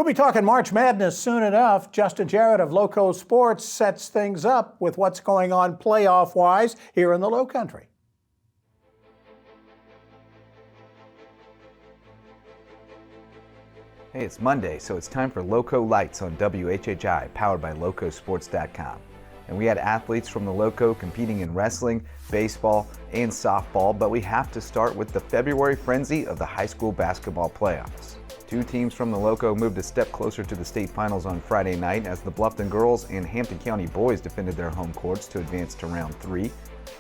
We'll be talking March Madness soon enough. Justin Jarrett of LowCo Sports sets things up with what's going on playoff-wise here in the Low Country. Hey, it's Monday, so it's time for LowCo Lights on WHHI, powered by LowCoSports.com. And we had athletes from the LowCo competing in wrestling, baseball, and softball, but we have to start with the February frenzy of the high school basketball playoffs. Two teams from the LowCo moved a step closer to the state finals on Friday night as the Bluffton girls and Hampton County boys defended their home courts to advance to round 3.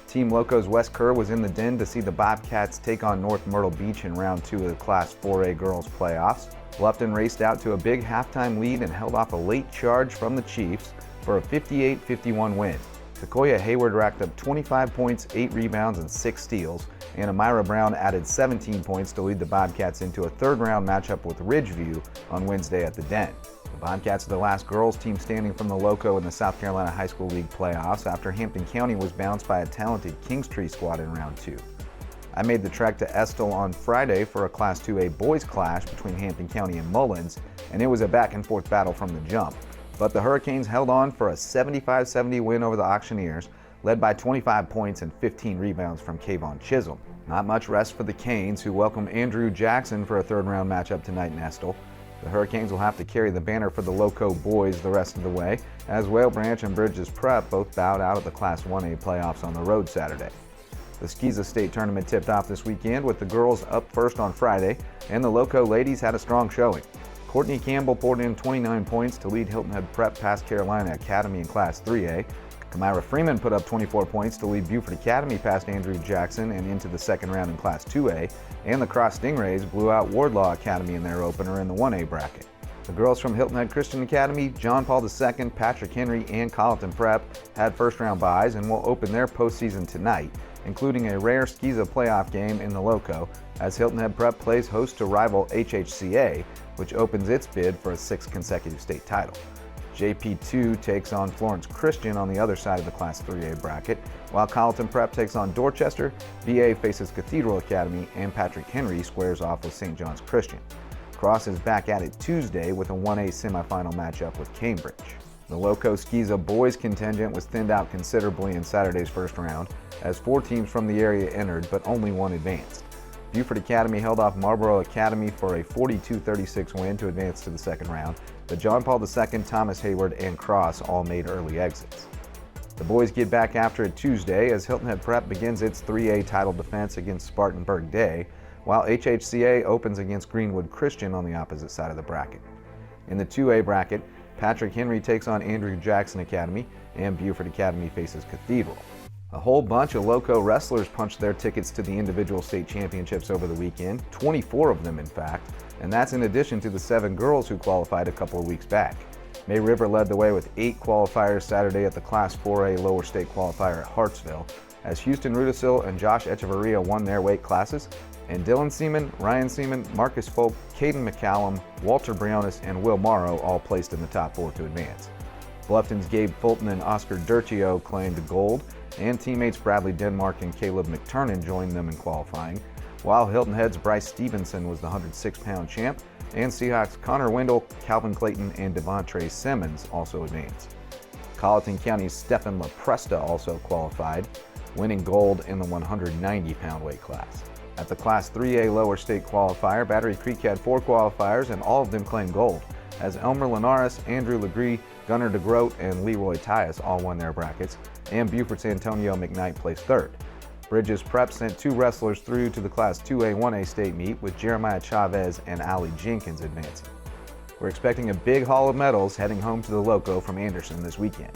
Team LowCo's Wes Kerr was in the den to see the Bobcats take on North Myrtle Beach in round 2 of the Class 4A girls playoffs. Bluffton raced out to a big halftime lead and held off a late charge from the Chiefs for a 58-51 win. Tacoya Heyward racked up 25 points, 8 rebounds, and 6 steals, and Amirah Brown added 17 points to lead the Bobcats into a third-round matchup with Ridgeview on Wednesday at the Den. The Bobcats are the last girls team standing from the LowCo in the South Carolina High School League playoffs after Hampton County was bounced by a talented Kingstree squad in round 2. I made the trek to Estill on Friday for a Class 2A boys clash between Hampton County and Mullins, and it was a back-and-forth battle from the jump. But the Hurricanes held on for a 75-70 win over the Auctioneers, led by 25 points and 15 rebounds from KaVon Chisolm. Not much rest for the Canes, who welcome Andrew Jackson for a third-round matchup tonight in Estill. The Hurricanes will have to carry the banner for the LowCo boys the rest of the way, as Whale Branch and Bridges Prep both bowed out of the Class 1A playoffs on the road Saturday. The Skeeza State Tournament tipped off this weekend with the girls up first on Friday, and the LowCo ladies had a strong showing. Courtney Campbell poured in 29 points to lead Hilton Head Prep past Carolina Academy in Class 3A. Kamira Freeman put up 24 points to lead Buford Academy past Andrew Jackson and into the second round in Class 2A, and the Cross Stingrays blew out Wardlaw Academy in their opener in the 1A bracket. The girls from Hilton Head Christian Academy, John Paul II, Patrick Henry, and Colleton Prep had first-round byes and will open their postseason tonight, including a rare Skeeza playoff game in the LowCo, as Hilton Head Prep plays host to rival HHCA, which opens its bid for a 6th consecutive state title. JP2 takes on Florence Christian on the other side of the Class 3A bracket, while Colleton Prep takes on Dorchester, VA faces Cathedral Academy, and Patrick Henry squares off with St. John's Christian. Cross is back at it Tuesday with a 1A semifinal matchup with Cambridge. The LowCo Skeeza boys contingent was thinned out considerably in Saturday's first round, as 4 teams from the area entered, but only 1 advanced. Buford Academy held off Marlboro Academy for a 42-36 win to advance to the second round, but John Paul II, Thomas Heyward, and Cross all made early exits. The boys get back after it Tuesday as Hilton Head Prep begins its 3A title defense against Spartanburg Day, while HHCA opens against Greenwood Christian on the opposite side of the bracket. In the 2A bracket, Patrick Henry takes on Andrew Jackson Academy, and Buford Academy faces Cathedral. A whole bunch of LowCo wrestlers punched their tickets to the individual state championships over the weekend, 24 of them in fact, and that's in addition to the 7 girls who qualified a couple of weeks back. May River led the way with 8 qualifiers Saturday at the Class 4A lower state qualifier at Hartsville, as Houston Rudisill and Josh Echeverria won their weight classes, and Dylan Seaman, Ryan Seaman, Marcus Folk, Caden McCallum, Walter Briones, and Will Morrow all placed in the top 4 to advance. Bluffton's Gabe Fulton and Oscar Durchio claimed gold, and teammates Bradley Denmark and Caleb McTurnan joined them in qualifying, while Hilton Head's Bryce Stevenson was the 106-pound champ, and Seahawks Connor Wendell, Calvin Clayton, and Devontre Simmons also advanced. Colleton County's Stephen LaPresta also qualified, winning gold in the 190-pound weight class. At the Class 3A lower state qualifier, Battery Creek had 4 qualifiers and all of them claimed gold, as Elmer Linares, Andrew Legree, Gunnar DeGroat, and Leroy Tyus all won their brackets, and Buford's Antonio McKnight placed 3rd. Bridges Prep sent 2 wrestlers through to the Class 2A 1A state meet, with Jeremiah Chavez and Ali Jenkins advancing. We're expecting a big haul of medals heading home to the LowCo from Anderson this weekend.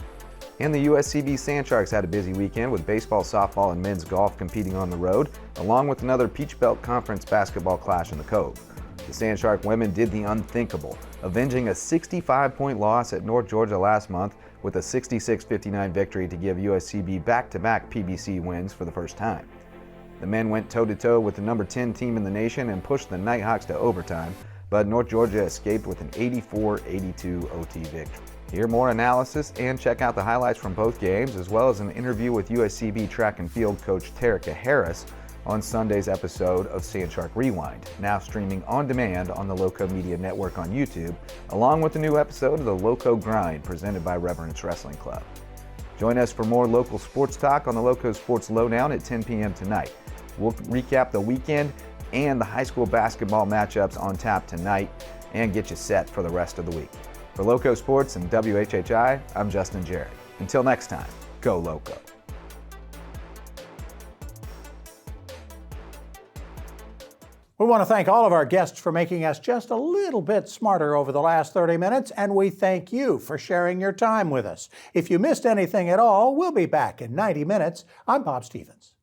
And the USCB Sandsharks had a busy weekend with baseball, softball, and men's golf competing on the road, along with another Peach Belt Conference basketball clash in the Cove. The Sandshark women did the unthinkable, avenging a 65-point loss at North Georgia last month with a 66-59 victory to give USCB back-to-back PBC wins for the first time. The men went toe-to-toe with the number 10 team in the nation and pushed the Nighthawks to overtime, but North Georgia escaped with an 84-82 OT victory. Hear more analysis and check out the highlights from both games, as well as an interview with USCB track and field coach Terica Harris, on Sunday's episode of Sand Shark Rewind, now streaming on demand on the LowCo Media Network on YouTube, along with a new episode of the LowCo Grind presented by Reverence Wrestling Club. Join us for more local sports talk on the LowCo Sports Lowdown at 10 p.m. tonight. We'll recap the weekend and the high school basketball matchups on tap tonight and get you set for the rest of the week. For LowCo Sports and WHHI, I'm Justin Jarrett. Until next time, go LowCo. We want to thank all of our guests for making us just a little bit smarter over the last 30 minutes, and we thank you for sharing your time with us. If you missed anything at all, we'll be back in 90 minutes. I'm Bob Stevens.